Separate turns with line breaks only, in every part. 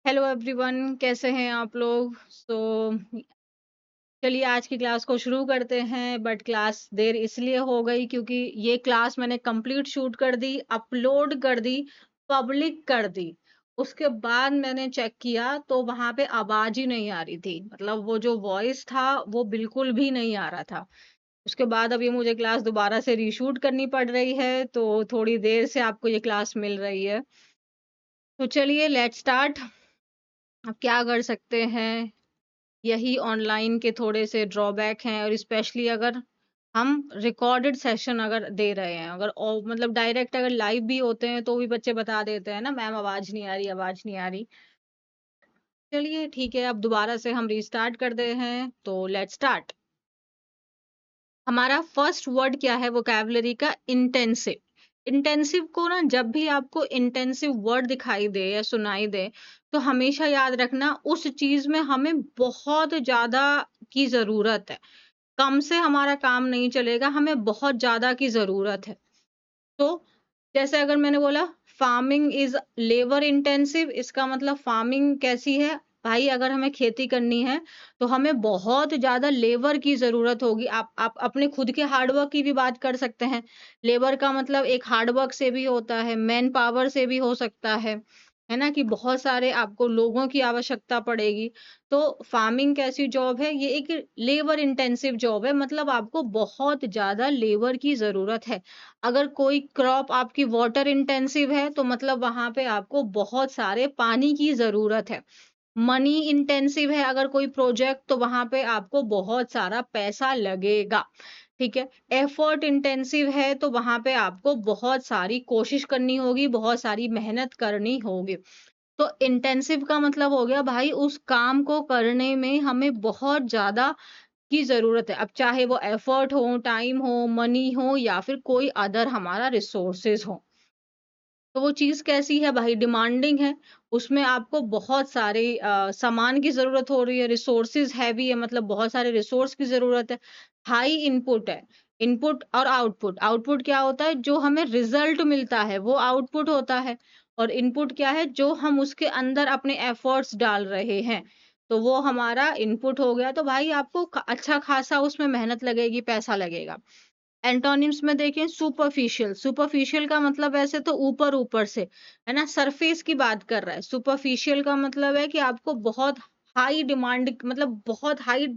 Hello everyone, कैसे हैं आप लोग? चलिए आज की क्लास को शुरू करते हैं। बट क्लास देर इसलिए हो गई क्योंकि ये क्लास मैंने कंप्लीट शूट कर दी, अपलोड कर दी, पब्लिक कर दी। उसके बाद मैंने चेक किया तो वहां पे आवाज ही नहीं आ रही थी, मतलब वो जो वॉइस था वो बिल्कुल भी नहीं आ रहा था। उसके बाद अभी मुझे क्लास दोबारा से रीशूट करनी पड़ रही है, तो थोड़ी देर से आपको ये क्लास मिल रही है। तो चलिए लेट्स स्टार्ट। अब क्या कर सकते हैं, यही ऑनलाइन के थोड़े से ड्रॉबैक हैं। और स्पेशली अगर हम रिकॉर्डेड सेशन अगर दे रहे हैं, अगर मतलब डायरेक्ट अगर लाइव भी होते हैं तो भी बच्चे बता देते हैं ना, मैम आवाज नहीं आ रही, आवाज नहीं आ रही। चलिए ठीक है, अब दोबारा से हम रीस्टार्ट कर दे हैं, तो लेट्स स्टार्ट। हमारा फर्स्ट वर्ड क्या है वोकैबुलरी का? इंटेंसिव। इंटेंसिव को ना, जब भी आपको इंटेंसिव वर्ड दिखाई दे या सुनाई दे, तो हमेशा याद रखना उस चीज में हमें बहुत ज्यादा की जरूरत है। कम से हमारा काम नहीं चलेगा, हमें बहुत ज़्यादा की ज़रूरत है। तो जैसे अगर मैंने बोला फार्मिंग इज़ लेबर इंटेंसिव, इसका मतलब फार्मिंग कैसी है? भाई अगर हमें खेती करनी है, तो हमें बहुत ज़्यादा लेबर की ज़रूरत होगी। आप अपने खुद के हार्ड वर्क की भी बात कर सकते हैं। लेबर का मतलब एक हार्ड वर्क से भी होता है, मैन पावर से भी हो सकता है ना? कि बहुत सारे आपको लोगों की आवश्यकता पड़ेगी। तो फार्मिंग कैसी जॉब है? ये एक लेबर इंटेंसिव जॉब है, मतलब आपको बहुत ज़्यादा लेबर की ज़रूरत है। अगर कोई क्रॉप आपकी वाटर इंटेंसिव है, तो मतलब वहाँ पे आपको बहुत सारे पानी की ज़रूरत है। मनी इंटेंसिव है अगर कोई प्रोजेक्ट, तो वहाँ पे आपको बहुत सारा पैसा लगेगा, ठीक है? एफर्ट इंटेंसिव है, तो वहाँ पे आपको बहुत सारी कोशिश करनी होगी, बहुत सारी मेहनत करनी होगी। तो इंटेंसिव का मतलब हो गया भाई उस काम को करने में हमें बहुत ज़्यादा की ज़रूरत है। अब चाहे वो एफर्ट हो, टाइम हो, मनी हो या फिर कोई अदर हमारा रिसोर्सेज़ हो। तो वो चीज़ कैसी है भाई? डिमांडिंग है। उसमें आपको बहुत सारे सामान की ज़रूरत हो रही है, रिसोर्सेज़ हैवी है, मतलब बहुत सारे रिसोर्स की ज़रूरत है। हाई इनपुट है। इनपुट और आउटपुट। आउटपुट क्या होता है? जो हमें रिज़ल्ट मिलता है, वो आउटपुट होता है। और इनपुट क्या है? जो हम उसके अंदर अपने एफर्ट्स डाल रहे हैं, तो वो हमारा इनपुट हो गया। तो भाई आपको अच्छा खासा उसमें मेहनत लगेगी, पैसा लगेगा। एंटोनिम्स में देखें सुपरफिशियल। सुपरफिशियल का मतलब ऐसे तो ऊपर-ऊपर से, है ना? सरफेस की बात कर रहा है। सुपरफिशियल का मतलब है कि आपको बहुत हाई डिमांड, मतलब बहुत हाई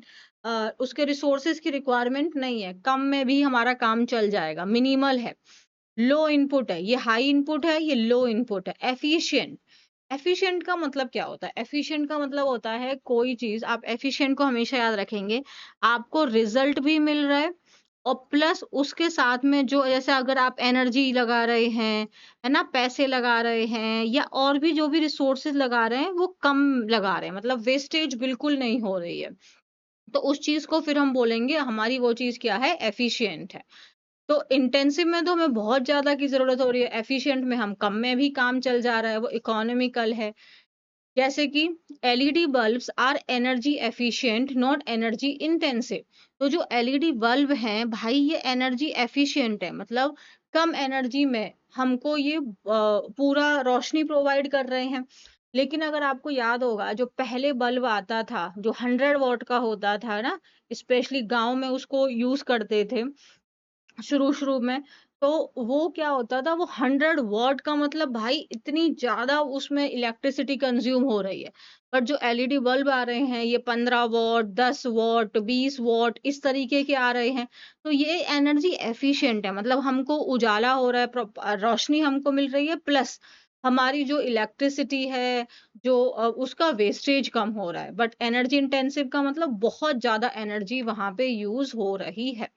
उसके रिसोर्सेज़ की रिक्वायरमेंट नहीं है। कम में भी हमारा काम चल जाएगा, मिनिमल है। लो इनपुट है, ये हाई इनपुट है, ये लो इनपुट है। एफिशिएंट। एफिशिएंट का मतलब क्या होता है? एफिशिएंट का मतलब होता है कोई चीज़, आप एफिशिएंट को हमेशा याद रखेंगे, आपको रिज़ल्ट भी मिल रहा है और प्लस उसके साथ में जो, जैसे अगर आप एनर्जी लगा रहे हैं, है ना? पैसे लगा रहे हैं या और भी जो भी रिसोर्सेज़ लगा रहे हैं, वो कम लगा रहे हैं, मतलब वेस्टेज बिल्कुल नहीं हो रही है। तो उस चीज़ को फिर हम बोलेंगे हमारी वो चीज़ क्या है? एफिशिएंट है। तो इंटेंसिव में तो हमें बहुत ज़्यादा की ज़रूरत हो रही है, एफिशिएंट में हम कम में भी काम चल जा रहा है, वो इकोनॉमिकल है। जैसे कि LED bulbs are energy efficient not energy intensive. तो जो एलईडी बल्ब हैं भाई, ये एनर्जी एफिशिएंट है, मतलब कम एनर्जी में हमको ये पूरा रोशनी प्रोवाइड कर रहे हैं। लेकिन अगर आपको याद होगा, जो पहले बल्ब आता था जो 100 वॉट का होता था ना, स्पेशली गांव में उसको यूज करते थे शुरू-शुरू में, तो वो क्या होता था, वो 100 वॉट का मतलब भाई इतनी ज़्यादा उसमें इलेक्ट्रिसिटी कंज़्यूम हो रही है। बट जो एलईडी बल्ब आ रहे हैं, ये 15 वॉट, 10 वॉट, 20 वॉट इस तरीके के आ रहे हैं। तो ये एनर्जी एफिशिएंट है, मतलब हमको उजाला हो रहा है, रोशनी हमको मिल रही है, प्लस हमारी जो इलेक्ट्रिसिटी है, जो उसका वेस्टेज कम हो रहा है। बट एनर्जी इंटेंसिव का मतलब बहुत ज़्यादा एनर्जी वहाँ पे यूज़ हो रही है।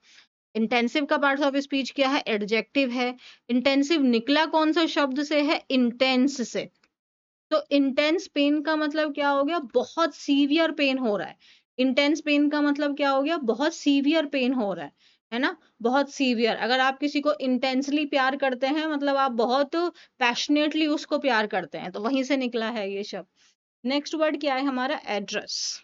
इंटेंसिव का पार्ट्स ऑफ स्पीच क्या है? एडजेक्टिव है। इंटेंसिव निकला कौन सा शब्द से है? इंटेंस से। तो इंटेंस पेन का मतलब क्या हो गया? बहुत सीवियर पेन हो रहा है। इंटेंस पेन का मतलब क्या हो गया? बहुत सीवियर पेन हो रहा है ना? बहुत सीवियर। अगर आप किसी को इंटेंसली प्यार करते हैं, मतलब आप बहुत पैशनेटली उसको प्यार करते हैं, तो वहीं से निकला है ये शब्द। नेक्स्ट वर्ड क्या है हमारा? एड्रेस।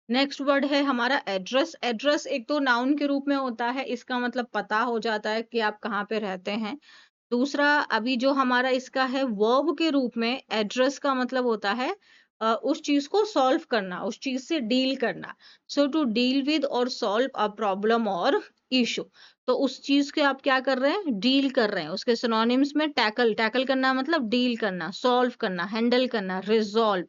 नेक्स्ट वर्ड है हमारा एड्रेस। एड्रेस एक तो नाउन के रूप में होता है, इसका मतलब पता हो जाता है कि आप कहाँ पे रहते हैं। दूसरा अभी जो हमारा इसका है वर्ब के रूप में एड्रेस का मतलब होता है उस चीज को सॉल्व करना, उस चीज से डील करना। सो टू डील विद और सॉल्व अ प्रॉब्लम और इशू। तो उस चीज के आप क्या कर रहे हैं, डील कर रहे हैं। उसके सिनोनिम्स में टैकल, टैकल करना मतलब डील करना, सॉल्व करना, हैंडल करना, रिजॉल्व।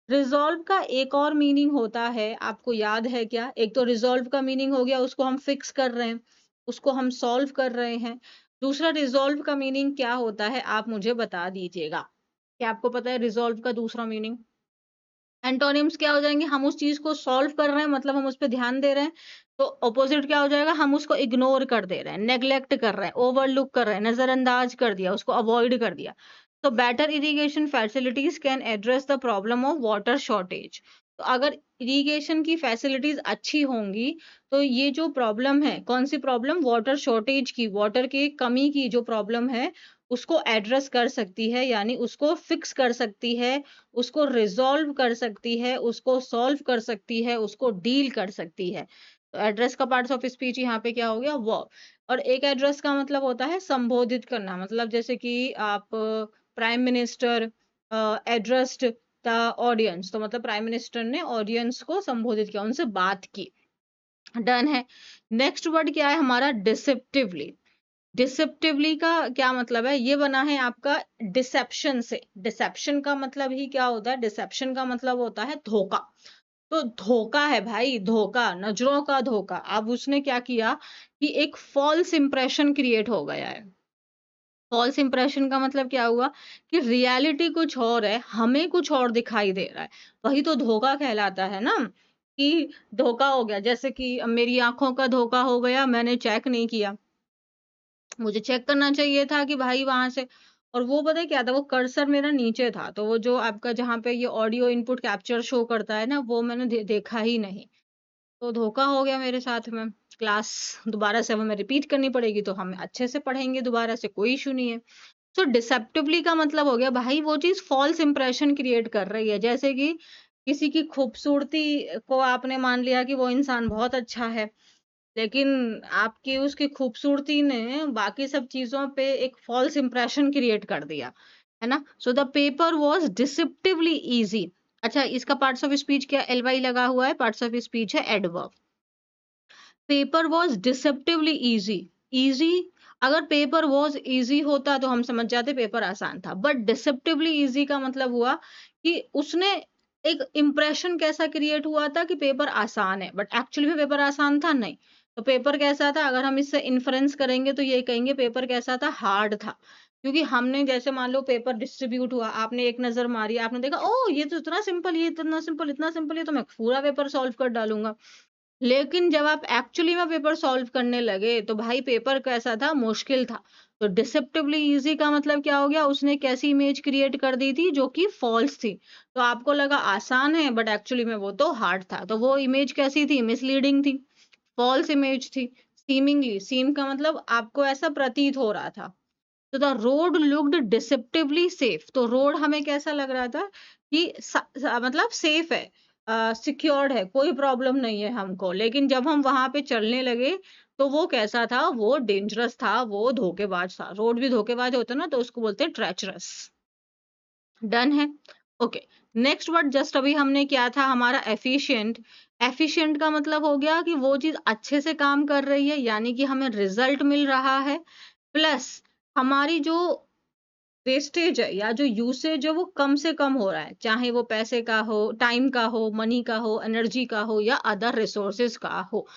रिजॉल्व का एक और मीनिंग होता है, आपको याद है क्या? एक तो रिजॉल्व का मीनिंग हो गया उसको हम फिक्स कर रहे हैं, उसको हम सॉल्व कर रहे हैं। दूसरा रिजॉल्व का मीनिंग क्या होता है, आप मुझे बता दीजिएगा। क्या आपको पता है रिजॉल्व का दूसरा मीनिंग? एंटोनिम्स क्या हो जाएंगे, हम उस चीज को सॉल्व कर रहे हैं मतलब हम उस पर ध्यान दे रहे हैं। तो ऑपोजिट क्या हो जाएगा, हम उसको इग्नोर कर दे रहे हैं, नेग्लेक्ट कर रहे हैं, ओवरलुक कर रहे हैं, नजरअंदाज कर दिया, उसको अवॉइड कर दिया। तो better irrigation facilities can address the problem of water shortage. तो अगर इरिगेशन की फैसिलिटीज अच्छी होंगी तो ये जो प्रॉब्लम है, कौन सी प्रॉब्लम, वाटर शॉर्टेज की, वाटर की कमी की जो प्रॉब्लम है उसको एड्रेस कर सकती है, यानी उसको फिक्स कर सकती है, उसको रिजॉल्व कर सकती है, उसको सॉल्व कर सकती है, उसको डील कर सकती है। तो एड्रेस का पार्ट्स ऑफ स्पीच यहाँ पे क्या हो गया, वर्ब। और एक एड्रेस का मतलब होता है संबोधित करना, मतलब जैसे कि आप prime minister addressed the audience, तो मतलब प्राइम मिनिस्टर ने ऑडियंस को संबोधित किया, उनसे बात की। डन है। नेक्स्ट वर्ड क्या है हमारा, डिसेप्टिवली। डिसेप्टिवली का क्या मतलब है, ये बना है आपका डिसेप्शन से। डिसेप्शन का मतलब ही क्या होता है, डिसेप्शन का मतलब होता है धोखा। तो धोखा है भाई, धोखा, नजरों का धोखा। अब उसने क्या किया कि एक फॉल्स इंप्रेशन क्रिएट हो गया है। फॉल्स इंप्रेशन का मतलब क्या हुआ कि रियलिटी कुछ और है, हमें कुछ और दिखाई दे रहा है। वही तो धोखा कहलाता है ना, कि धोखा हो गया। जैसे कि मेरी आंखों का धोखा हो गया, मैंने चेक नहीं किया, मुझे चेक करना चाहिए था कि भाई वहां से। और वो पता है क्या था, वो कर्सर मेरा नीचे था, तो वो जो आपका जहाँ पे ये ऑडियो इनपुट कैप्चर शो करता है ना, वो मैंने देखा ही नहीं। तो धोखा हो गया मेरे साथ में। क्लास दोबारा से हमें रिपीट करनी पड़ेगी, तो हम अच्छे से पढ़ेंगे दोबारा से, कोई इशू नहीं है। तो डिसेप्टिवली का मतलब हो गया भाई वो चीज फॉल्स इंप्रेशन क्रिएट कर रही है। जैसे कि किसी की खूबसूरती को आपने मान लिया कि वो इंसान बहुत अच्छा है, लेकिन आपकी उसकी खूबसूरती ने बाकी सब चीजों पे एक फॉल्स इंप्रेशन क्रिएट कर दिया, है ना। So the paper was deceptively easy. अच्छा, इसका पार्ट्स ऑफ स्पीच क्या, एल वाई लगा हुआ है, पार्ट्स ऑफ स्पीच है adverb. Paper was deceptively easy. Easy, अगर पेपर वाज इजी होता तो हम समझ जाते पेपर आसान था, बट डिसेप्टिवली इजी का मतलब हुआ कि उसने एक इंप्रेशन कैसा क्रिएट हुआ था कि पेपर आसान है, बट एक्चुअली में पेपर आसान था नहीं। तो पेपर कैसा था, अगर हम इससे इन्फ्रेंस करेंगे तो ये कहेंगे पेपर कैसा था, हार्ड था। क्योंकि हमने जैसे मान लो पेपर डिस्ट्रीब्यूट हुआ, आपने एक नजर मारी, आपने देखा ओ ये तो इतना सिंपल, ये इतना सिंपल, इतना सिंपल, ये तो मैं पूरा पेपर सॉल्व कर डालूंगा। लेकिन जब आप एक्चुअली में पेपर सॉल्व करने लगे तो भाई पेपर कैसा था, मुश्किल था। तो डिसेप्टिवली इजी का मतलब क्या हो गया, उसने कैसी इमेज क्रिएट कर दी थी जो कि फॉल्स थी। तो आपको लगा आसान है, बट एक्चुअली में वो तो हार्ड था। तो वो इमेज कैसी थी, मिसलीडिंग थी, फॉल्स इमेज थी। सीमिंगली, सीम का मतलब आपको ऐसा प्रतीत हो रहा था। तो the road looked deceptively safe. तो रोड हमें कैसा लग रहा था कि मतलब सेफ है, सिक्योर्ड है, कोई प्रॉब्लम नहीं है हमको। लेकिन जब हम वहां पे चलने लगे तो वो कैसा था, वो डेंजरस था, वो धोखेबाज था। रोड भी धोखेबाज होता है ना, तो उसको बोलते हैं ट्रेचरस। डन है। ओके। नेक्स्ट वर्ड जस्ट अभी हमने क्या था हमारा, एफिशिएंट। एफिशिएंट का मतलब हो गया कि वो चीज अच्छे से काम कर रही है, यानी कि हमें रिजल्ट मिल रहा है। प्लस हमारी जो वेस्टेज है या जो यूसेज है वो कम से कम हो रहा है, चाहे वो पैसे का हो, टाइम का हो, मनी का हो, एनर्जी का हो, या अदर रिसोर्सेज का हो।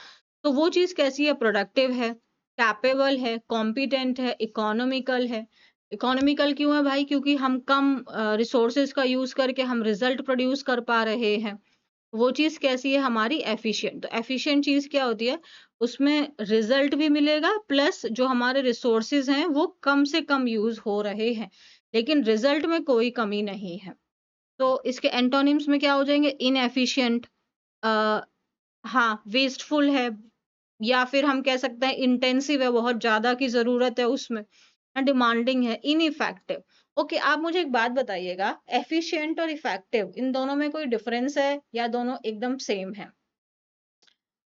तो वो चीज कैसी है, प्रोडक्टिव है, कैपेबल है, कॉम्पिटेंट है, इकोनॉमिकल है। इकोनॉमिकल क्यों है भाई, क्योंकि हम कम रिसोर्सेज का यूज करके हम रिजल्ट प्रोड्यूस कर पा रहे हैं। वो चीज कैसी है हमारी, एफिशिएंट। तो एफिशिएंट चीज क्या होती है, उसमें रिजल्ट भी मिलेगा, प्लस जो हमारे रिसोर्सेज हैं वो कम से कम यूज हो रहे हैं, लेकिन रिजल्ट में कोई कमी नहीं है। तो इसके एंटोनिम्स में क्या हो जाएंगे, इनएफिशिएंट, हाँ वेस्टफुल है, या फिर हम कह सकते हैं इंटेंसिव है, बहुत ज्यादा की जरूरत है उसमें, डिमांडिंग है, इनइफेक्टिव। ओके, आप मुझे एक बात बताइएगा, एफिशिएंट और इफेक्टिव इन दोनों में कोई डिफरेंस है या दोनों एकदम सेम है?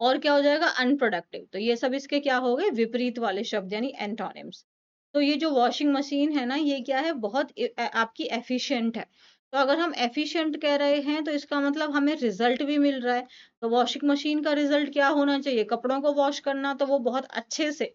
और क्या हो जाएगा, अनप्रोडक्टिव। तो ये सब इसके क्या हो गए, विपरीत वाले शब्द यानी एंटोनिम्स। तो ये जो वॉशिंग मशीन है ना, ये क्या है, बहुत आपकी एफिशिएंट है। तो अगर हम एफिशिएंट कह रहे हैं तो इसका मतलब हमें रिजल्ट भी मिल रहा है। तो वॉशिंग मशीन का रिजल्ट क्या होना चाहिए, कपड़ों को वॉश करना, तो वो बहुत अच्छे से,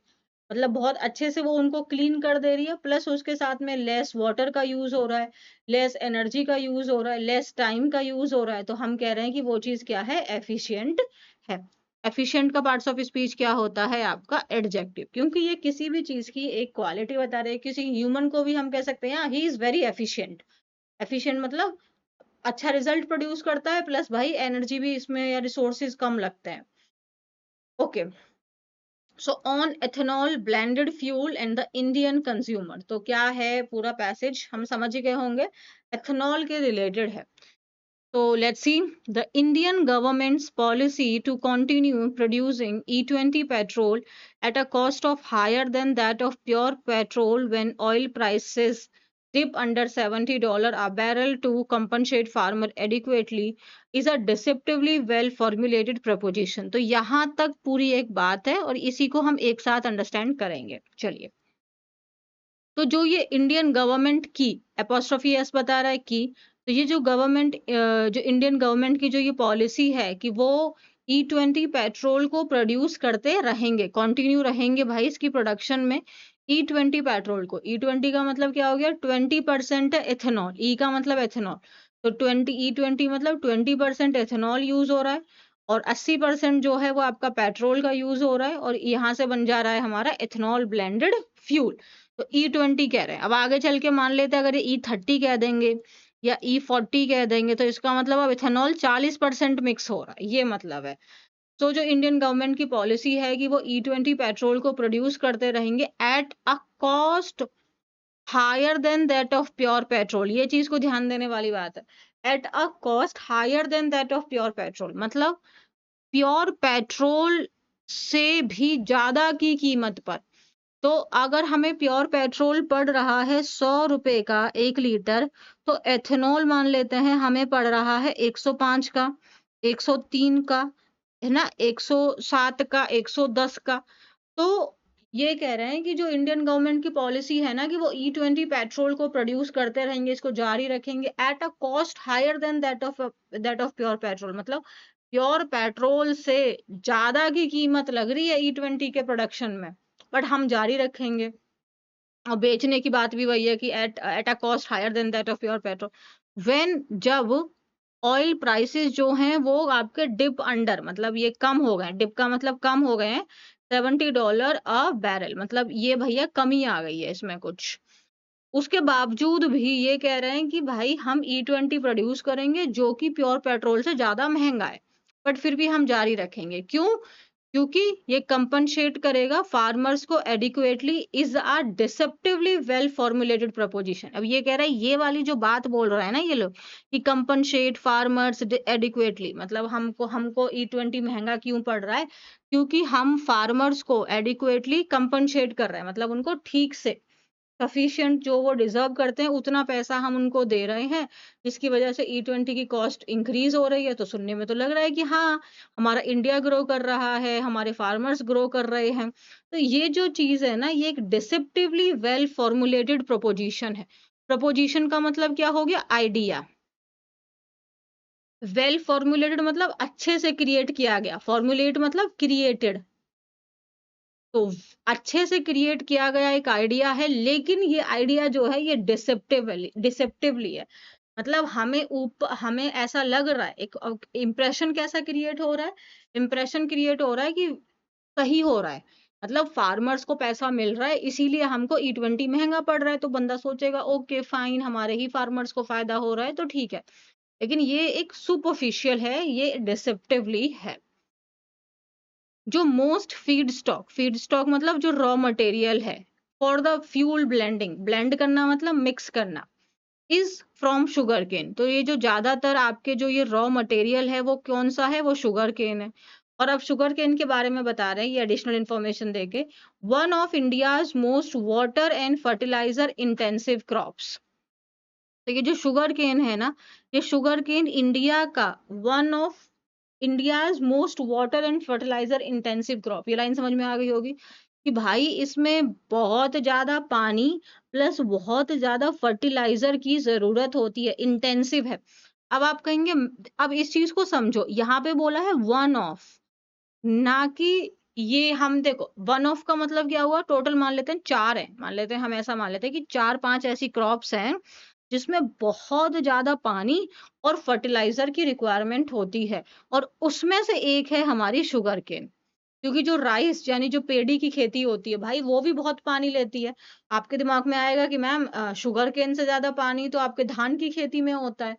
मतलब बहुत अच्छे से वो उनको क्लीन कर दे रही है, प्लस उसके साथ में लेस वाटर का यूज हो रहा है, लेस एनर्जी का यूज हो रहा है, लेस टाइम का यूज हो रहा है। तो हम कह रहे हैं कि वो चीज क्या है, एफिशिएंट है। एफिशिएंट का पार्ट्स ऑफ स्पीच क्या होता है आपका, एडजेक्टिव, क्योंकि ये किसी भी चीज की एक क्वालिटी बता रहे हैं। किसी ह्यूमन को भी हम कह सकते हैं he is very efficient. Efficient मतलब अच्छा रिजल्ट प्रोड्यूस करता है, प्लस भाई एनर्जी भी इसमें या रिसोर्सेज कम लगते हैं। Okay, so on ethanol blended fuel and the Indian consumer, तो क्या है पूरा पैसेज हम समझ ही गए होंगे, एथेनॉल के रिलेटेड है। So let's see the Indian government's policy to continue producing E20 petrol at a cost of higher than that of pure petrol when oil prices dip under $70 a barrel to compensate farmer adequately is a deceptively well formulated proposition. तो यहाँ तक पूरी एक बात है और इसी को हम एक साथ अंडरस्टैंड करेंगे। चलिए, तो जो ये इंडियन गवर्नमेंट की एपोस्ट्रोफी एस बता रहा है की, तो ये जो गवर्नमेंट जो इंडियन गवर्नमेंट की जो ये पॉलिसी है कि वो E20 पेट्रोल को प्रोड्यूस करते रहेंगे, कंटिन्यू रहेंगे भाई इसकी प्रोडक्शन में। E20 पेट्रोल को, E20 का मतलब क्या हो गया, 20% एथेनॉल, ई का मतलब एथेनॉल, तो 20 E20 मतलब 20% एथेनॉल यूज हो रहा है और 80% जो है वो आपका पेट्रोल का यूज हो रहा है, और यहाँ से बन जा रहा है हमारा एथेनॉल ब्लेंडेड फ्यूल। तो E20 कह रहे हैं। अब आगे चल के मान लेते हैं अगर ये E30 कह देंगे या E40 कह देंगे, तो इसका मतलब अब इथेनॉल 40% मिक्स हो रहा है, ये मतलब है। तो जो इंडियन गवर्नमेंट की पॉलिसी है कि वो E20 पेट्रोल को प्रोड्यूस करते रहेंगे at a cost higher than that of pure petrol, ये चीज को ध्यान देने वाली बात है। At a cost higher than that of pure petrol मतलब प्योर पेट्रोल से भी ज्यादा की कीमत पर। तो अगर हमें प्योर पेट्रोल पड़ रहा है 100 रुपए का 1 लीटर, तो एथेनॉल मान लेते हैं हमें पड़ रहा है 105 का, 103 का, है ना, 107 का, 110 का। तो ये कह रहे हैं कि जो इंडियन गवर्नमेंट की पॉलिसी है ना कि वो E20 पेट्रोल को प्रोड्यूस करते रहेंगे, इसको जारी रखेंगे at a cost higher than that of pure petrol, मतलब प्योर पेट्रोल से ज्यादा की कीमत लग रही है E20 के प्रोडक्शन में, बट हम जारी रखेंगे। और बेचने की बात भी वही है कि at a cost higher than that of pure petrol when, जब ऑयल प्राइसेस जो हैं वो आपके डिप अंडर, मतलब ये कम हो गए, डिप का मतलब कम हो गए हैं, $70 अ बैरल, मतलब ये भैया कमी आ गई है इसमें कुछ। उसके बावजूद भी ये कह रहे हैं कि भाई हम E20 प्रोड्यूस करेंगे जो कि प्योर पेट्रोल से ज्यादा महंगा है, बट फिर भी हम जारी रखेंगे। क्यों? क्योंकि ये कंपनसेट करेगा फार्मर्स को adequately, is a deceptively well formulated preposition. अब ये कह रहा है, ये वाली जो बात बोल रहा है ना ये लोग कि कंपनसेट फार्मर्स एडिक्वेटली, मतलब हमको हमको E20 महंगा क्यों पड़ रहा है, क्योंकि हम फार्मर्स को एडिक्वेटली कंपनसेट कर रहे हैं, मतलब उनको ठीक से सफिशिएंट जो वो डिजर्व करते हैं उतना पैसा हम उनको दे रहे हैं, जिसकी वजह से E20 की कॉस्ट इंक्रीज हो रही है। तो सुनने में तो लग रहा है कि हाँ, हमारा इंडिया ग्रो कर रहा है, हमारे फार्मर्स ग्रो कर रहे हैं। तो ये जो चीज है ना, ये एक डिसेप्टिवली वेल फॉर्मुलेटेड प्रोपोजिशन है। प्रोपोजिशन का मतलब क्या हो गया, आइडिया। वेल फॉर्मुलेटेड मतलब अच्छे से क्रिएट किया गया, फॉर्मुलेट मतलब क्रिएटेड। तो अच्छे से क्रिएट किया गया एक आइडिया है, लेकिन ये आइडिया जो है ये डिसेप्टिवली है। मतलब हमें ऐसा लग रहा है, एक इम्प्रेशन कैसा क्रिएट हो रहा है, इम्प्रेशन क्रिएट हो रहा है कि सही हो रहा है, मतलब फार्मर्स को पैसा मिल रहा है इसीलिए हमको E20 महंगा पड़ रहा है, तो बंदा सोचेगा ओके फाइन, हमारे ही फार्मर्स को फायदा हो रहा है तो ठीक है। लेकिन ये एक सुपरफिशियल है, ये डिसेप्टिवली है। जो मोस्ट फीड स्टॉक मतलब जो रॉ मटेरियल है for the fuel blending, blend करना मतलब मिक्स करना, इज फ्रॉम शुगर केन। तो ये जो ज्यादातर आपके जो ये रॉ मटेरियल है वो कौन सा है, वो शुगर केन है। और अब शुगर केन के बारे में बता रहे हैं ये एडिशनल इंफॉर्मेशन देके, one of India's most water and fertiliser intensive crops. तो ये जो शुगर केन है ना, ये शुगर केन इंडिया का one of India's most water and fertiliser intensive crop, ये लाइन समझ में आ गई होगी। कि भाई इसमें बहुत ज़्यादा पानी प्लस बहुत ज़्यादा फर्टिलाइज़र की ज़रूरत होती है, इंटेंसिव है। अब आप कहेंगे अब इस चीज़ को समझो, यहाँ पे बोला है वन ऑफ, ना कि ये हम देखो वन ऑफ का मतलब क्या हुआ? टोटल मान लेते हैं 4 हैं, मान लेते हैं हम ऐसा मान लेते हैं कि 4-5 ऐसी क्रॉप्स हैं, जिसमें बहुत ज़्यादा पानी और फर्टिलाइज़र की रिक्वायरमेंट होती है और उसमें से एक है हमारी शुगरकेन। क्योंकि जो राइस यानी जो पेड़ी की खेती होती है भाई वो भी बहुत पानी लेती है। आपके दिमाग में आएगा कि मैम शुगर केन से ज़्यादा पानी तो आपके धान की खेती में होता है।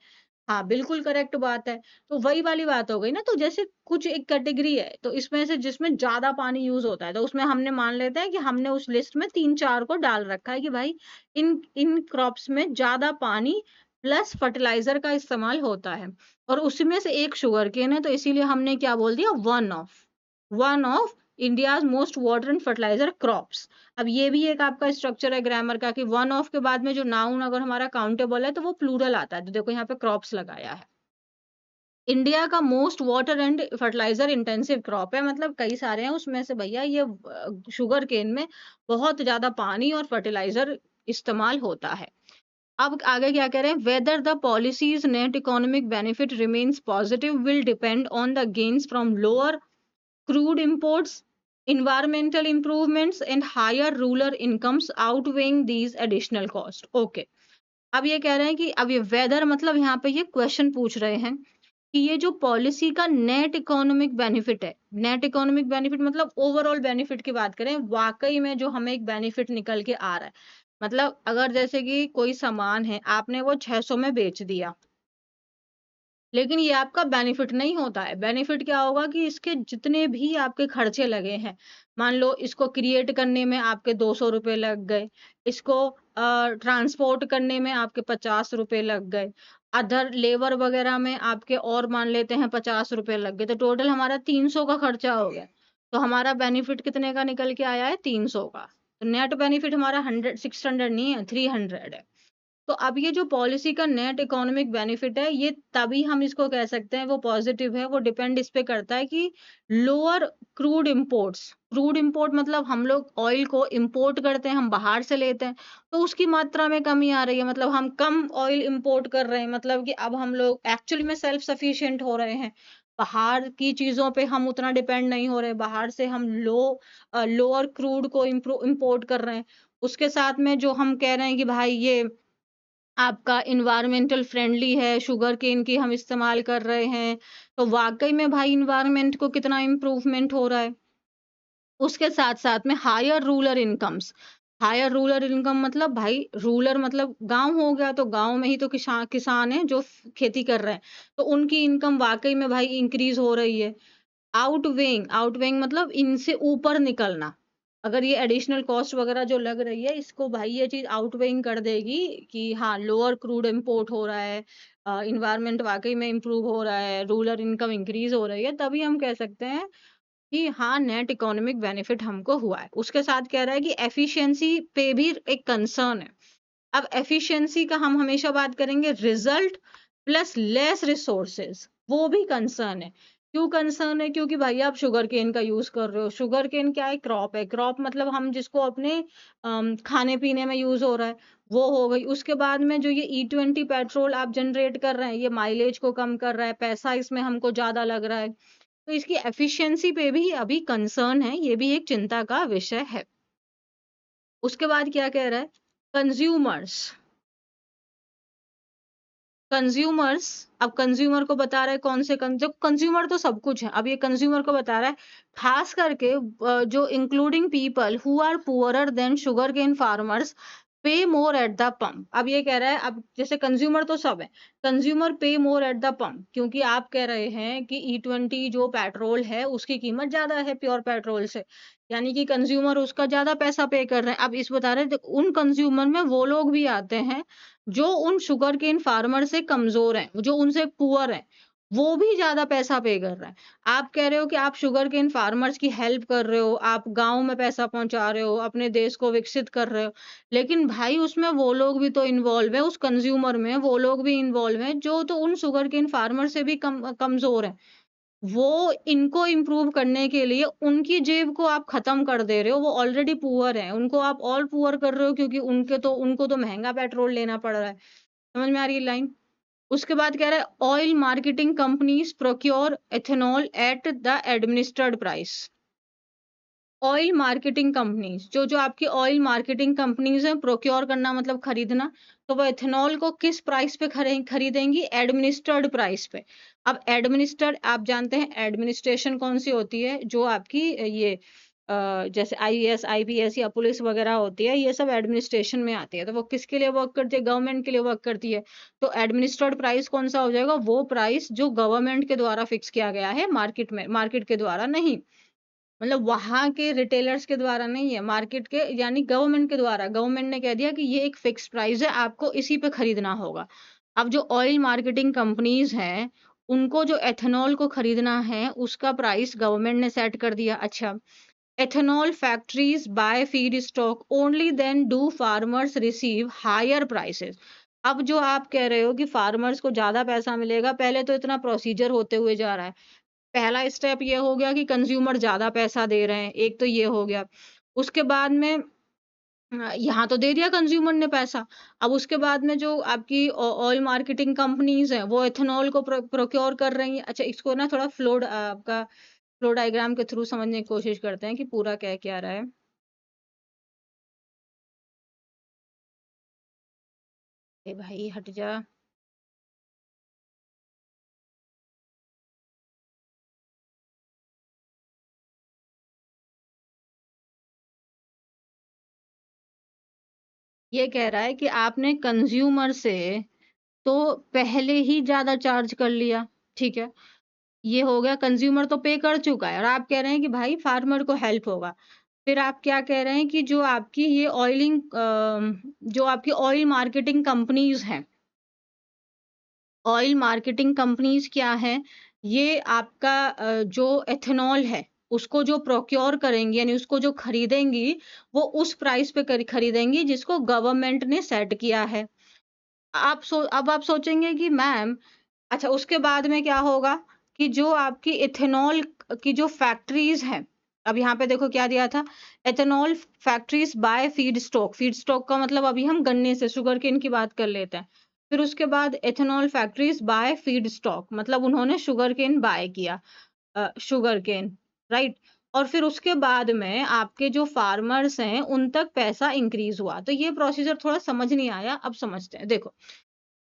हाँ, बिल्कुल करेक्ट बात है। तो वही वाली बात हो गई ना, तो जैसे कुछ एक कैटेगरी है तो इसमें से जिसमें ज़्यादा पानी यूज़ होता है तो उसमें हमने मान लेते हैं कि हमने उस लिस्ट में 3-4 को डाल रखा है कि भाई इन इन क्रॉप्स में ज़्यादा पानी प्लस फर्टिलाइज़र का इस्तेमाल होता है। और उसमें से एक शुगर केन है तो इसीलिए हमने क्या बोल दिया one of India's most water and fertiliser crops. अब ये भी एक आपका स्ट्रक्चर है ग्रामर का कि वन ऑफ के बाद में जो नाउन अगर हमारा काउंटेबल है तो वो प्लूरल आता है। तो देखो यहाँ पे क्रॉप्स लगाया है। इंडिया का most water and fertiliser intensive crop है, मतलब कई सारे हैं उसमें से भैया ये शुगर केन में बहुत ज़्यादा पानी और फर्टिलाइज़र इस्तेमाल होता है। अब आगे क्या कह रहे हैं? Whether the policies net economic benefit remains positive will depend on the gains from lower crude imports, environmental improvements and higher rural incomes outweighing these additional cost. Okay. अब ये कह रहे हैं कि अब ये वेदर मतलब यहाँ पे ये क्वेश्चन पूछ रहे हैं कि ये जो पॉलिसी का नेट इकोनॉमिक बेनिफिट है, नेट इकोनॉमिक बेनिफिट मतलब ओवरऑल बेनिफिट की बात करें, वाकई में जो हमें एक बेनिफिट निकल के आ रहा है। मतलब अगर जैसे कि कोई सामान है, आपने वो 600 में बेच दिया, लेकिन ये आपका बेनिफिट नहीं होता है। बेनिफिट क्या होगा कि इसके जितने भी आपके खर्चे लगे हैं, मान लो इसको क्रिएट करने में आपके ₹200 लग गए, इसको ट्रांसपोर्ट करने में आपके ₹50 लग गए, अदर लेबर वगैरह में आपके और मान लेते हैं ₹50 लग गए, तो टोटल हमारा 300 का खर्चा हो गया। तो हमारा बेनिफिट कितने का निकल के आया है? 300 का। तो नेट बेनिफिट हमारा 100 600 नहीं है, 300 है। तो अब ये जो पॉलिसी का नेट इकोनॉमिक बेनिफिट है, ये तभी हम इसको कह सकते हैं वो पॉजिटिव है, वो डिपेंड इस पे करता है कि लोअर क्रूड इंपोर्ट मतलब हम लोग ऑयल को इंपोर्ट करते हैं, हम बाहर से लेते हैं, तो उसकी मात्रा में कमी आ रही है, मतलब हम कम ऑयल इंपोर्ट कर रहे हैं, मतलब कि अब हम लोग एक्चुअली में सेल्फ सफिशिएंट हो रहे हैं। बाहर की चीजों पे हम उतना डिपेंड नहीं हो रहे, बाहर से हम लोअर क्रूड को इंपोर्ट कर रहे हैं। उसके साथ में जो हम कह रहे हैं कि भाई ये आपका एनवायरमेंटल फ्रेंडली है, शुगर केन की हम इस्तेमाल कर रहे हैं, तो वाक़ई में भाई एनवायरनमेंट को कितना इम्प्रूवमेंट हो रहा है। उसके साथ-साथ में हायर रूरल इनकम मतलब भाई रूरल मतलब गाँव हो गया, तो गाँव में ही तो किसान हैं जो खेती कर रहे हैं, तो उनकी इनकम वाक़ई में भाई इंक्रीज़ हो रही है। आउटवेइंग मतलब इनसे ऊपर निकलना। अगर ये एडिशनल कॉस्ट वगैरह जो लग रही है, इसको भाई ये चीज़ आउटवेइंग कर देगी कि हाँ, लोअर क्रूड इंपोर्ट हो रहा है, एनवायरनमेंट वाक़ई में इम्प्रूव हो रहा है, रूरल इनकम इंक्रीज़ हो रही है, तभी हम कह सकते हैं कि हाँ, नेट इकोनॉमिक बेनिफिट हमको हुआ है। उसके साथ कह रहा है कि एफिशिएंसी पे भी एक कंसर्न है। अब एफिशिएंसी का हम हमेशा बात करेंगे, रिजल्ट प्लस लेस रिसोर्सेज, वो भी कंसर्न है। क्यों कंसर्न है? क्योंकि भाई आप शुगर केन का यूज कर रहे हो, शुगर केन क्या है? क्रॉप है, क्रॉप मतलब हम जिसको अपने खाने पीने में यूज हो रहा है, वो हो गई। उसके बाद में जो ये E20 पेट्रोल आप जनरेट कर रहे हैं, ये माइलेज को कम कर रहा है, पैसा इसमें हमको ज्यादा लग रहा है, तो इसकी एफिशिएंसी पे भी अभी कंसर्न है, ये भी एक चिंता का विषय है। उसके बाद क्या कह रहा है? कंज्यूमर्स कंज्यूमर्स अब कंज्यूमर को बता रहा है कौन से जो कंज्यूमर तो सब कुछ है, अब ये कंज्यूमर को बता रहा है खास करके जो including people who are poorer than sugar cane farmers pay more at the pump. अब ये कह रहा है, अब जैसे कंज्यूमर तो सब है, कंज्यूमर पे मोर एट द पंप, क्योंकि आप कह रहे हैं कि E20 जो पेट्रोल है उसकी कीमत ज्यादा है प्योर पेट्रोल से, यानी कि कंज्यूमर उसका ज्यादा पैसा पे कर रहे हैं। अब इस बता रहे हैं उन कंज्यूमर में वो लोग भी आते हैं जो उन शुगरकेन फार्मर से कमज़ोर हैं, जो उनसे पुअर हैं, वो भी ज़्यादा पैसा पे कर रहे हैं। आप कह रहे हो कि आप शुगरकेन फार्मर्स की हेल्प कर रहे हो, आप गाँव में पैसा पहुँचा रहे हो, अपने देश को विकसित कर रहे हो, लेकिन भाई उसमें वो लोग भी तो इन्वॉल्व हैं, उस कंज्यूमर में वो लोग भी इन्वॉल्व हैं, जो तो उन शुगरकेन फार्मर से भी कमज़ोर हैं। वो इनको इम्प्रूव करने के लिए उनकी जेब को आप खत्म कर दे रहे हो, वो ऑलरेडी पुअर हैं, उनको आप और पुअर कर रहे हो क्योंकि उनको तो महँगा पेट्रोल लेना पड़ रहा है। समझ में आ रही है लाइन? उसके बाद कह रहा है oil marketing companies procure ethanol at the administered price. Oil marketing companies जो आपकी ऑयल मार्केटिंग कंपनीज़ हैं, प्रोक्योर करना मतलब खरीदना, तो वो एथेनॉल को किस प्राइस पे खरीदेंगी? एडमिनिस्टर्ड प्राइस पे। अब एडमिनिस्टर्ड आप जानते हैं एडमिनिस्ट्रेशन कौन-सी होती है? जो आपकी जैसे आईएएस, आईपीएस या पुलिस वगैरह होती है, ये सब एडमिनिस्ट्रेशन में आती है। तो वो किसके लिए वर्क करती है? गवर्नमेंट के लिए वर्क करती है। तो एडमिनिस्टर्ड प्राइस कौन-सा हो जाएगा? वो प्राइस जो गवर्नमेंट के द्वारा फिक्स किया गया है मार्केट के द्वारा नहीं। मतलब वहाँ के रिटेलर्स के द्वारा नहीं है, मार्केट के यानी गवर्नमेंट के द्वारा। गवर्नमेंट ने कह दिया कि ये एक फिक्स प्राइस है, आपको इसी पे खरीदना होगा। अब जो ऑयल मार्केटिंग कंपनीज़ हैं, उनको जो एथेनॉल को खरीदना है, उसका प्राइस गवर्नमेंट ने सेट कर दिया। अच्छा, ethanol factories buy feed stock only then do farmers receive higher prices. अब जो आप कह रहे हो कि फार्मर्स को ज़्यादा पैसा मिलेगा, पहले तो इतना प्रोसीजर होते हुए जा रहा है। पहला स्टेप ये हो गया कि कंज्यूमर ज़्यादा पैसा दे रहे हैं, एक तो ये हो गया। उसके बाद में यहाँ तो दे दिया कंज्यूमर ने पैसा। अब उसके बाद में जो आपकी ऑयल मार्केटिंग कंपनीज़ हैं, वो एथेनॉल को प्रोक्योर कर रही हैं। अच्छा, इसको ना थोड़ा आपका फ्लो डायग्राम के थ्रू समझने की कोशिश करते हैं कि पूरा कह क्या रहा है। ए भाई हट जा। ये कह रहा है कि आपने कंज्यूमर से तो पहले ही ज़्यादा चार्ज कर लिया, ठीक है? ये हो गया कंज्यूमर तो पे कर चुका है और आप कह रहे हैं कि भाई फार्मर को हेल्प होगा। फिर आप क्या कह रहे हैं कि जो आपकी ऑयल मार्केटिंग कंपनीज़ हैं, ऑयल मार्केटिंग कंपनीज़ क्या हैं? ये आपका जो एथेनॉल है, उसको जो प्रोक्योर करेंगी यानी उसको जो खरीदेंगी, वो उस प्राइस पे खरीदेंगी जिसको गवर्नमेंट ने सेट किया है। अब आप सोचेंगे कि मैम अच्छा उसके बाद में क्या होगा कि जो आपकी इथेनॉल की जो फैक्ट्रीज़ हैं, अब यहाँ पे देखो क्या दिया था, ethanol factories buy feedstock, feedstock का मतलब अभी हम गन्ने से शुगरकेन की बात कर लेते हैं। फिर उसके बाद इथेनॉल फैक्ट्रीज़ बाय फीडस्टॉक मतलब उन्होंने शुगरकेन बाय किया शुगरकेन, राइट? और फिर उसके बाद में आपके जो फार्मर्स हैं, उन तक पैसा इंक्रीज़ हुआ। तो ये प्रोसीजर थोड़ा समझ नहीं आया, अब समझते हैं। देखो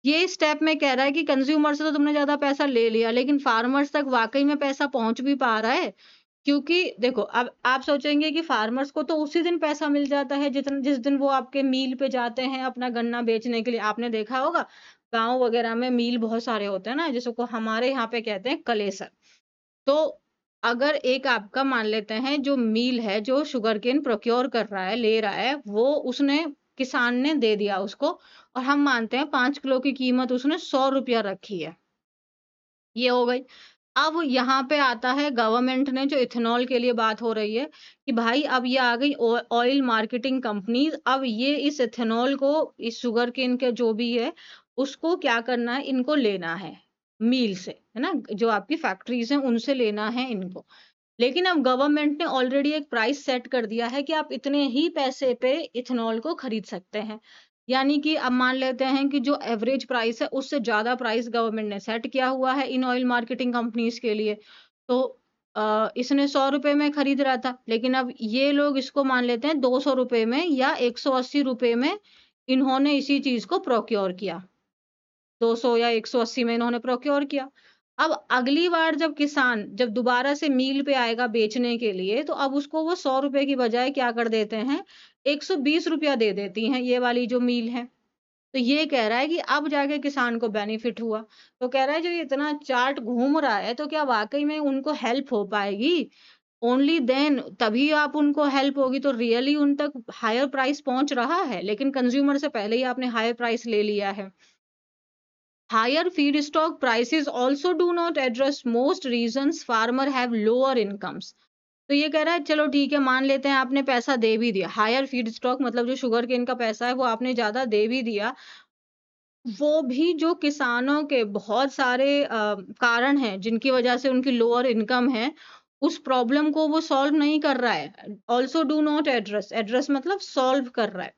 ये स्टेप में कह रहा है कि कंज्यूमर से तो तुमने ज़्यादा पैसा ले लिया, लेकिन फार्मर्स तक वाक़ई में पैसा पहुँच भी पा रहा है? क्योंकि देखो, अब आप सोचेंगे कि फार्मर्स को तो उसी दिन पैसा मिल जाता है जिस दिन वो आपके मिल पे जाते हैं अपना गन्ना बेचने के लिए। आपने देखा होगा, गाँव वग़ैरह में मिल बहुत सारे होते हैं ना, जिसको हमारे यहाँ पे कहते हैं कलेसर। तो अगर एक आपका मान लेते हैं जो मील है, जो शुगरकेन प्रोक्योर कर रहा है, ले रहा है, वो उसने किसान ने दे दिया उसको और हम मानते हैं 5 किलो की कीमत उसने ₹100 रखी है। ये हो गई। अब यहाँ पे आता है गवर्नमेंट ने जो इथेनॉल के लिए बात हो रही है कि भाई अब ये आ गई ऑयल मार्केटिंग कंपनीज़ अब ये इस इथेनॉल को इस शुगरकेन के जो भी है, उसको क्या करना है इनको लेना है, मील से, है ना? जो आपकी फैक्ट्रीज़ हैं उनसे लेना है इनको। लेकिन अब गवर्नमेंट ने ऑलरेडी एक प्राइस सेट कर दिया है कि आप इतने ही पैसे पे इथेनॉल को खरीद सकते हैं। यानी कि अब मान लेते हैं कि जो एवरेज प्राइस है उससे ज़्यादा प्राइस गवर्नमेंट ने सेट किया हुआ है इन ऑयल मार्केटिंग कंपनीज़ के लिए। तो इसने ₹100 में खरीद रहा था, लेकिन अब ये लोग इसको मान लेते हैं ₹200 में या ₹180 में इन्होंने इसी चीज़ को प्रोक्योर किया। 200 या 180 में इन्होंने प्रोक्योर किया। अब अगली बार जब दोबारा से मील पे आएगा बेचने के लिए, तो अब उसको वो ₹100 की बजाय क्या कर देते हैं, ₹120 दे देती हैं ये वाली जो मील है। तो ये कह रहा है कि अब जाके किसान को बेनिफिट हुआ। तो कह रहा है जो ये इतना चार्ट घूम रहा है, तो क्या वाक़ई में उनको हेल्प हो पाएगी? ओनली देन तभी आप उनको हेल्प होगी तो रियली उन तक हायर प्राइस पहुँच रहा है, लेकिन कंज्यूमर से पहले ही आपने हायर प्राइस ले लिया है। Higher feedstock prices also do not address most reasons farmer have lower incomes. तो ये कह रहा है चलो ठीक है मान लेते हैं आपने पैसा दे भी दिया हायर फीड स्टॉक मतलब जो शुगर केन का पैसा है वो आपने ज्यादा दे भी दिया वो भी जो किसानों के बहुत सारे कारण हैं जिनकी वजह से उनकी लोअर इनकम है, उस प्रॉब्लम को वो सॉल्व नहीं कर रहा है। Also do not address, address मतलब सॉल्व कर रहा है।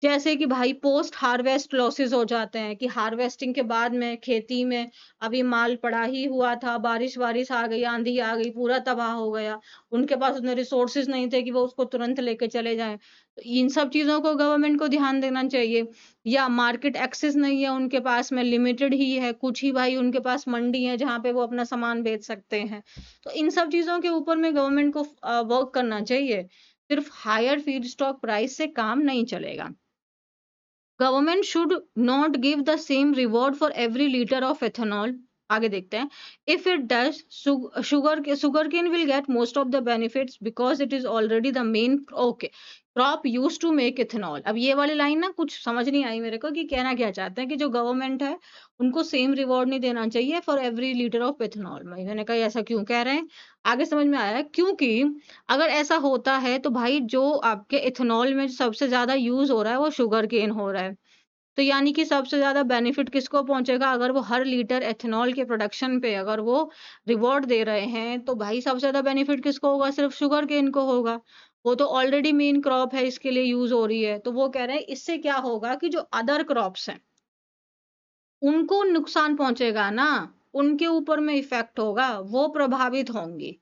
जैसे कि भाई पोस्ट हार्वेस्ट लॉसेस हो जाते हैं कि हार्वेस्टिंग के बाद में खेती में अभी माल पड़ा ही हुआ था, बारिश-वारिश आ गई, आंधी आ गई, पूरा तबाह हो गया। उनके पास उतने रिसोर्सेज़ नहीं थे कि वो उसको तुरंत लेके चले जाएँ। तो इन सब चीज़ों को गवर्नमेंट को ध्यान देना चाहिए। या मार्केट एक्सेस नहीं है उनके पास में, लिमिटेड ही है, कुछ ही भाई उनके पास मंडी है जहाँ पे वो अपना सामान बेच सकते हैं। तो इन सब चीज़ों के ऊपर में गवर्नमेंट को वर्क करना चाहिए। सिर्फ हायर फीडस्टॉक प्राइस से काम नहीं चलेगा। Government should not give the same reward for every liter of ethanol. आगे देखते हैं. If it does, sugarcane will get most of the benefits because it is already the main okay crop used to make ethanol. अब ये वाली line ना कुछ समझ नहीं आई मेरे को कि कहना क्या चाहते हैं कि जो गवर्नमेंट है उनको सेम रिवॉर्ड नहीं देना चाहिए for every litre of ethanol. मैंने कहा ऐसा क्यों कह रहे हैं? आगे समझ में आया क्योंकि अगर ऐसा होता है तो भाई जो आपके इथेनॉल में सबसे ज़्यादा यूज़ हो रहा है वो शुगर केन हो रहा है। तो यानी कि सबसे ज़्यादा बेनिफिट किसको पहुँचेगा? अगर वो हर लीटर एथेनॉल के प्रोडक्शन पे अगर वो रिवॉर्ड दे रहे हैं, तो भाई सबसे ज़्यादा बेनिफिट किसको होगा? सिर्फ़ शुगर केन को होगा। वो तो ऑलरेडी मेन क्रॉप है, इसके लिए यूज़ हो रही है। तो वो कह रहे हैं इससे क्या होगा कि जो अदर क्रॉप्स हैं, उनको नुकसान पहुँचेगा ना, उनके ऊपर में इफ़ेक्ट होगा, वो प्रभावित होंगी।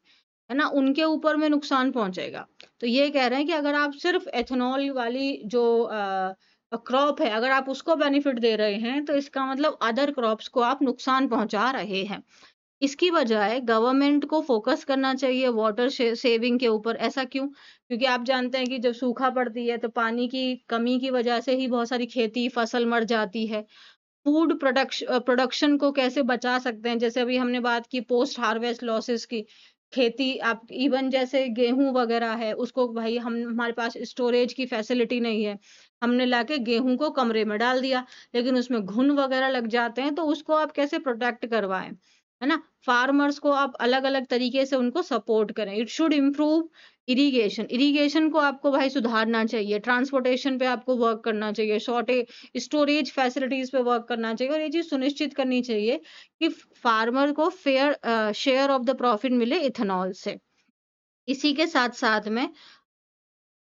है ना? उनके ऊपर में नुकसान पहुँचेगा। तो ये कह रहे हैं कि अगर आप सिर्फ़ एथेनॉल वाली जो क्रॉप है, अगर आप उसको बेनिफिट दे रहे हैं, तो इसका मतलब अदर क्रॉप्स को आप नुकसान पहुँचा रहे हैं। इसकी बजाय गवर्नमेंट को फ़ोकस करना चाहिए वाटर सेविंग के ऊपर। ऐसा क्यों? क्योंकि आप जानते हैं कि जब सूखा पड़ती है, तो पानी की कमी की वजह से ही बहुत सारी खेती, फसल मर जाती है। प्रोडक्शन को कैसे बचा सकते हैं? जैसे अभी हमने बात की पोस्ट हार्वेस्ट लॉसेस की। खेती आप इवन जैसे गेहूँ वगैरह है, उसको भाई हम हमारे पास स्टोरेज की फैसिलिटी नहीं है। हमने लाके गेहूँ को कमरे में डाल दिया, लेकिन उसमें घुन वगैरह लग जाते हैं, तो उसको आप कैसे प्रोटेक्ट करवाएँ? है ना? फार्मर्स को आप अलग-अलग तरीके से उनको सपोर्ट करें। It should improve irrigation. Irrigation को आपको भाई सुधारना चाहिए, ट्रांसपोर्टेशन पे आपको वर्क करना चाहिए, स्टोरेज फैसिलिटीज़ पे वर्क करना चाहिए और ये चीज़ सुनिश्चित करनी चाहिए कि फार्मर को fair share of the profit मिले इथेनॉल से। इसी के साथ-साथ में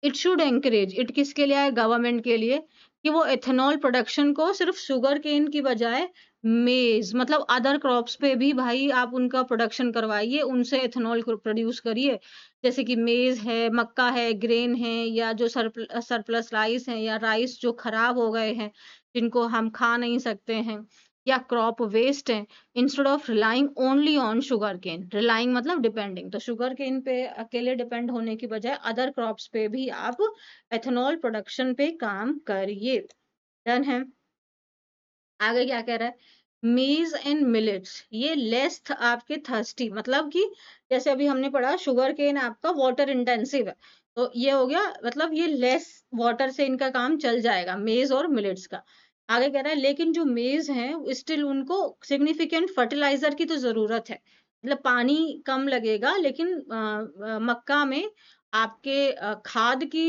इट शुड एनकरेज, इट किसके लिए है? गवर्नमेंट के लिए कि वो एथेनॉल प्रोडक्शन को सिर्फ शुगर केन की बजाय मेज़ मतलब अदर क्रॉप्स पे भी भाई आप उनका प्रोडक्शन करवाइए, उनसे एथेनॉल को प्रोड्यूस करिए। जैसे कि मेज़ है, मक्का है, ग्रेन है या जो सरप्लस राइस है या राइस जो खराब हो गए हैं, जिनको हम खा नहीं सकते हैं या क्रॉप वेस्ट है, instead of relying only on sugarcane. Relying मतलब डिपेंडिंग, तो शुगरकेन पे अकेले डिपेंड होने की बजाय अदर क्रॉप्स पे भी आप एथेनॉल प्रोडक्शन पे काम करिए। डन है। आगे क्या कह रहा है? मेज़ एंड मिलेट्स ये लेस आपके थर्स्टी मतलब कि जैसे अभी हमने पढ़ा शुगरकेन आपका वाटर इंटेंसिव है। तो ये हो गया मतलब ये लेस वाटर से इनका काम चल जाएगा, मेज़ और मिलेट्स का। आगे कह रहा है लेकिन जो मेज़ हैं स्टिल उनको सिग्निफिकेंट फर्टिलाइज़र की तो ज़रूरत है। मतलब पानी कम लगेगा लेकिन मक्का में आपके खाद की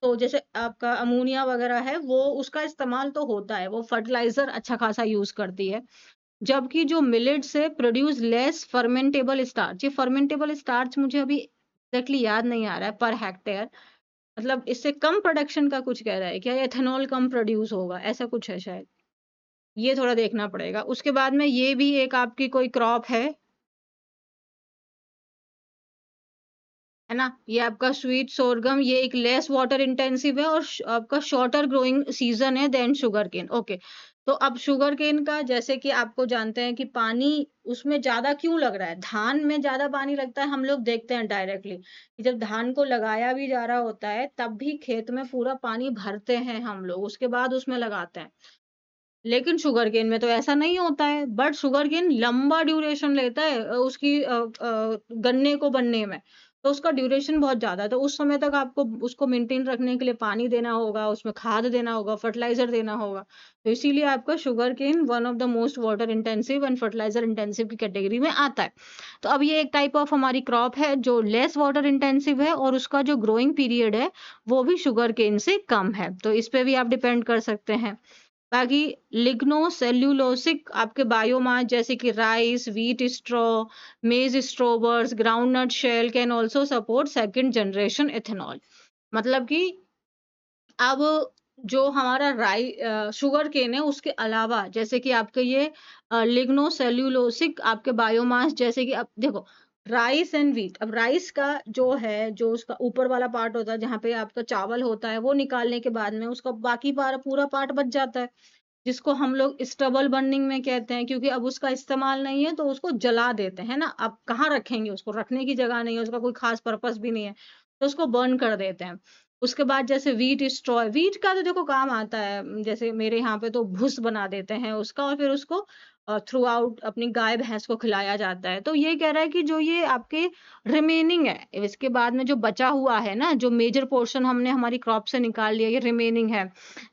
तो जैसे आपका अमोनिया वगैरह है वो उसका इस्तेमाल तो होता है, वो फर्टिलाइज़र अच्छा खासा यूज़ करती है। जबकि जो मिलेट से प्रोड्यूस लेस फर्मेंटेबल स्टार्च, ये फर्मेंटेबल स्टार्च मुझे अभी एग्ज़ैक्टली याद नहीं आ रहा है पर हेक्टेयर मतलब इससे कम प्रोडक्शन का कुछ कह रहा है क्या? एथेनॉल कम प्रोड्यूस होगा, ऐसा कुछ है शायद। ये थोड़ा देखना पड़ेगा। उसके बाद में ये भी एक आपकी कोई क्रॉप है ना? ये आपका स्वीट सोरगम ये एक लेस वाटर इंटेंसिव है और आपका शॉर्टर ग्रोइंग सीज़न है देन शुगरकेन। ओके। तो अब शुगरकेन का जैसे कि आपको जानते हैं कि पानी उसमें ज़्यादा क्यों लग रहा है? धान में ज़्यादा पानी लगता है, हम लोग देखते हैं डायरेक्टली कि जब धान को लगाया भी जा रहा होता है, तब भी खेत में पूरा पानी भरते हैं हम लोग, उसके बाद उसमें लगाते हैं। लेकिन शुगरकेन में तो ऐसा नहीं होता है, बट शुगरकेन लंबा ड्यूरेशन लेता है उसकी गन्ने को बनने में। तो उसका ड्यूरेशन बहुत ज़्यादा है, तो उस समय तक आपको उसको मेंटेन रखने के लिए पानी देना होगा, उसमें खाद देना होगा, फर्टिलाइज़र देना होगा। तो इसीलिए आपका sugarcane one of the most water intensive and fertiliser intensive की कैटेगरी में आता है। तो अब ये एक टाइप ऑफ हमारी क्रॉप है जो लेस वाटर इंटेंसिव है और उसका जो ग्रोइंग पीरियड है, वो भी शुगरकेन से कम है। तो इस पे भी आप डिपेंड कर सकते हैं। बाकी लिग्नोसेल्यूलोसिक आपके बायोमास जैसे कि rice, wheat straw, maize stovers, groundnut shell can also support second generation ethanol. मतलब कि अब जो हमारा शुगर केन है उसके अलावा जैसे कि आपके ये लिग्नोसेल्यूलोसिक आपके बायोमास जैसे कि अब देखो राइस एंड व्हीट। अब राइस का जो है जो उसका ऊपर वाला पार्ट होता है जहाँ पे आपका चावल होता है वो निकालने के बाद में उसका बाकी पूरा पार्ट बच जाता है, जिसको हम लोग स्टबल बर्निंग में कहते हैं, क्योंकि अब उसका इस्तेमाल नहीं है तो उसको जला देते हैं ना। अब कहाँ रखेंगे उसको, रखने की जगह नहीं है, उसका कोई खास पर्पस भी नहीं है, तो उसको बर्न कर देते हैं। उसके बाद जैसे व्हीट स्ट्रॉ, व्हीट का तो देखो काम आता है, जैसे मेरे यहाँ पे तो भूस बना देते हैं उसका और फिर उसको थ्रू आउट अपनी गाय भैंस को खिलाया जाता है। तो ये कह रहा है कि जो ये आपके रिमेनिंग है इसके बाद में जो बचा हुआ है ना, जो मेजर पोर्शन हमने हमारी क्रॉप से निकाल लिया, ये रिमेनिंग है।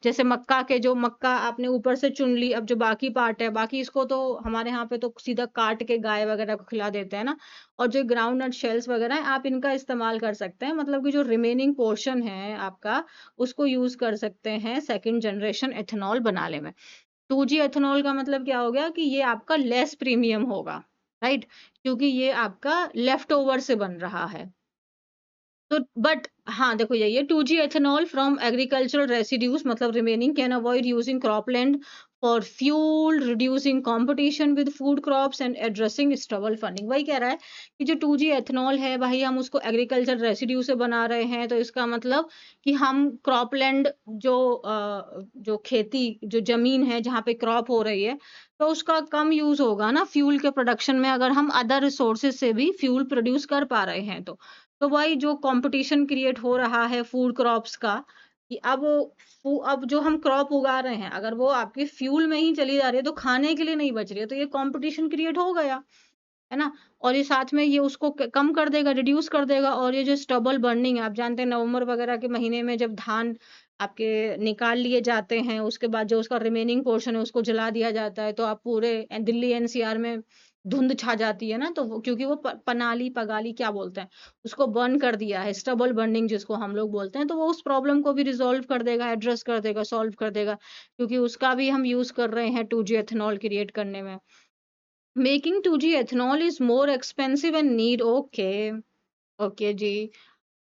जैसे मक्का आपने ऊपर से चुन ली, अब जो बाकी पार्ट है बाकी इसको तो हमारे यहाँ पे तो सीधा काट के गाय वगैरह को खिला देते हैं ना। और जो ग्राउंड नट शेल्स वगैरह है आप इनका इस्तेमाल कर सकते हैं, मतलब कि जो रिमेनिंग पोर्शन है आपका उसको यूज कर सकते हैं सेकंड जनरेशन एथेनॉल बनाने में। 2G एथेनॉल का मतलब क्या हो गया कि ये आपका लेस प्रीमियम होगा, राइट, क्योंकि ये आपका लेफ्ट ओवर से बन रहा है। तो बट हाँ देखो यही है, 2G ethanol from agricultural residues मतलब remaining can avoid using cropland for fuel, reducing competition with food crops and addressing stubble funding. वही कह रहा है कि जो 2G एथेनॉल है भाई हम उसको एग्रीकल्चर रेसिड्यू से बना रहे हैं, तो इसका मतलब कि हम क्रॉपलैंड जो खेती जो जमीन है जहाँ पे क्रॉप हो रही है तो उसका कम यूज होगा ना फ्यूल के प्रोडक्शन में, अगर हम अदर रिसोर्सेज से भी फ्यूल प्रोड्यूस कर पा रहे हैं तो वही जो कंपटीशन क्रिएट हो रहा है फूड क्रॉप्स का, कि अब जो हम क्रॉप उगा रहे हैं अगर वो आपके फ्यूल में ही चली जा रही है तो खाने के लिए नहीं बच रही है, तो ये कंपटीशन क्रिएट हो गया, है ना। और ये साथ में ये उसको कम कर देगा, रिड्यूस कर देगा। और ये जो स्टबल बर्निंग है आप जानते हैं नवंबर वगैरह के महीने में जब धान आपके निकाल लिए जाते हैं उसके बाद जो उसका रिमेनिंग पोर्शन है उसको जला दिया जाता है, तो आप पूरे दिल्ली एनसीआर में धुंध छा जाती है ना, तो क्योंकि वो पनाली पगाली क्या बोलते हैं उसको बर्न कर दिया है, स्टबल बर्निंग जिसको हम लोग बोलते हैं, तो वो उस प्रॉब्लम को भी रिजोल्व कर देगा, एड्रेस कर देगा, सॉल्व कर देगा, क्योंकि उसका भी हम यूज कर रहे हैं 2G एथेनॉल क्रिएट करने में। Making 2G ethanol is more expensive and need okay okay जी।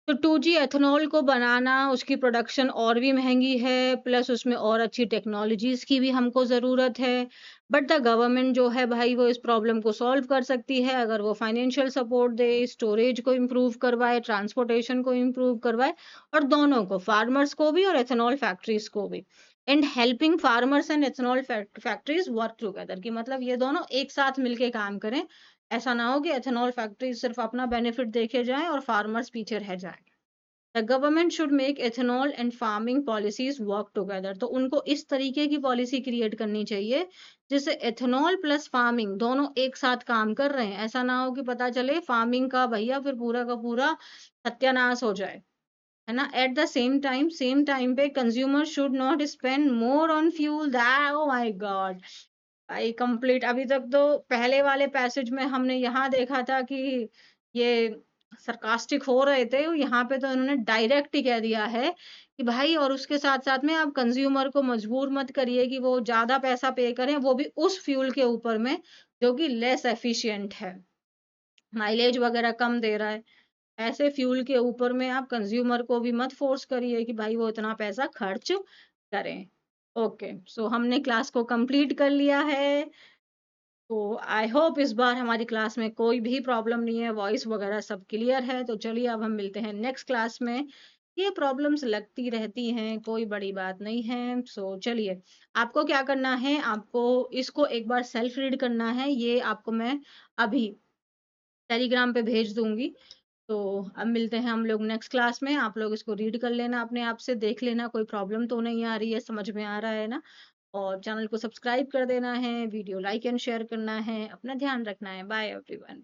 तो 2G एथेनॉल को बनाना उसकी प्रोडक्शन और भी महंगी है, प्लस उसमें और अच्छी टेक्नोलॉजीज की भी हमको ज़रूरत है। बट द गवर्नमेंट जो है भाई वो इस प्रॉब्लम को सॉल्व कर सकती है अगर वो फाइनेंशियल सपोर्ट दे, स्टोरेज को इम्प्रूव करवाए, ट्रांसपोर्टेशन को इम्प्रूव करवाए, और दोनों को फार्मर्स को भी और एथेनॉल फैक्ट्रीज को भी। And helping farmers and ethanol factories work together, कि मतलब ये दोनों एक साथ मिलके काम करें। ऐसा ना हो कि एथेनॉल फैक्ट्रीज सिर्फ अपना बेनिफिट देखे जाएं और फार्मर्स पीछे रह जाएं। The government should make ethanol and farming policies work together, तो उनको इस तरीके की पॉलिसी क्रिएट करनी चाहिए जिससे एथेनॉल प्लस फार्मिंग दोनों एक साथ काम कर रहे हैं। ऐसा ना हो कि पता चले फार्मिंग का भैया फिर पूरा का पूरा सत्यानाश हो जाए, है ना। एट द सेम टाइम पे consumer should not spend more on fuel that, oh my God भाई कंप्लीट। अभी तक तो पहले वाले पैसेज में हमने यहाँ देखा था कि ये सरकास्टिक हो रहे थे, यहाँ पे तो इन्होंने डायरेक्ट ही कह दिया है कि भाई और उसके साथ साथ में आप कंज्यूमर को मजबूर मत करिए कि वो ज्यादा पैसा पे करें, वो भी उस फ्यूल के ऊपर में जो कि लेस एफिशिएंट है, माइलेज वगैरह कम दे रहा है। ऐसे फ्यूल के ऊपर में आप कंज्यूमर को भी मत फोर्स करिए कि भाई वो इतना पैसा खर्च करें। ओके, सो हमने क्लास को कंप्लीट कर लिया है। तो आई होप इस बार हमारी क्लास में कोई भी प्रॉब्लम नहीं है, वॉइस वगैरह सब क्लियर है। तो चलिए अब हम मिलते हैं नेक्स्ट क्लास में। ये प्रॉब्लम्स लगती रहती हैं, कोई बड़ी बात नहीं है। सो चलिए, आपको क्या करना है, आपको इसको एक बार सेल्फ रीड करना है, ये आपको मैं अभी टेलीग्राम पे भेज दूंगी। तो अब मिलते हैं हम लोग नेक्स्ट क्लास में, आप लोग इसको रीड कर लेना, अपने आप से देख लेना कोई प्रॉब्लम तो नहीं आ रही है, समझ में आ रहा है ना। और चैनल को सब्सक्राइब कर देना है, वीडियो लाइक एंड शेयर करना है, अपना ध्यान रखना है। Bye everyone.